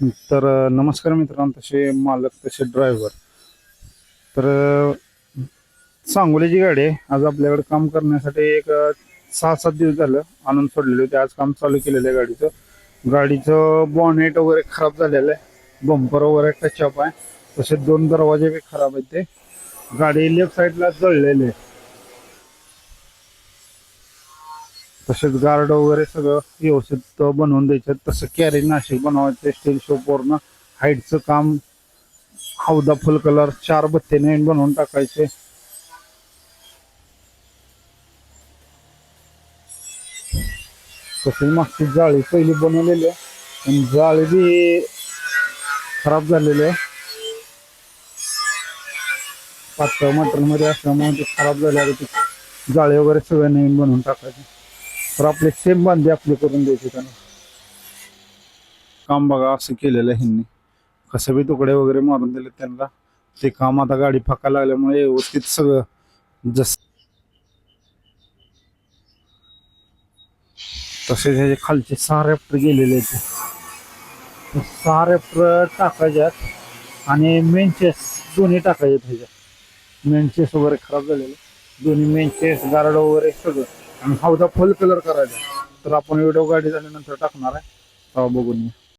तर नमस्कार मित्रांनो, तसे मालक तसे ड्रायव्हर. तर सांगोलीची गाडी आहे. आज आपल्याकडे काम करण्यासाठी एक 6-7 दिवस झालं आणून सोडलेले होते. आज काम चालू केलेलं आहे गाडीचं बॉनेट वगैरे खराब झालेलं आहे, बंपर वगैरे टचअप आहे. तसे 2 दरवाजे बी खराब आहेत. ते गाडी लेफ्ट साईडला जळलेली आहे. तसेच गार्ड वगैरे सगळं व्यवस्थित बनवून द्यायचं. तसं कॅरेज नाशिक बनवायचं, स्टील शोपवरनं हाईटचं काम, हौदा फुल कलर, 4 बत्ते नवीन बनवून टाकायचे. तसे मागची जाळी पहिली बनवलेली आहे, पण जाळी बी खराब झालेली आहे. पातळ मटेरियलमध्ये असल्यामुळे ते खराब झाले आहे. जाळी वगैरे सगळं नवीन बनवून टाकायचे. तर आपले सेम बांधे आपले करून द्यायचे त्यांना. काम बघा असं केलेलं आहे ह्यांनी, कसं बी तुकडे वगैरे मारून दिले त्यांना. ते काम आता गाडी फाका लागल्यामुळे व्यवस्थित सगळं जस तसे ह्याचे खालचे 6 रॅप्टर गेलेले आहेत. 6 रॅप्टर टाकायच्यात आणि मेन चेस दोन्ही टाकायचे ह्याच्यात. मेन चेस वगैरे खराब झालेले, दोन्ही मेन चेस, गार्ड वगैरे सगळं, आणि हौदा फुल कलर करायचा. तर आपण व्हिडिओ गाडी झाल्यानंतर टाकणार आहे, तेव्हा बघून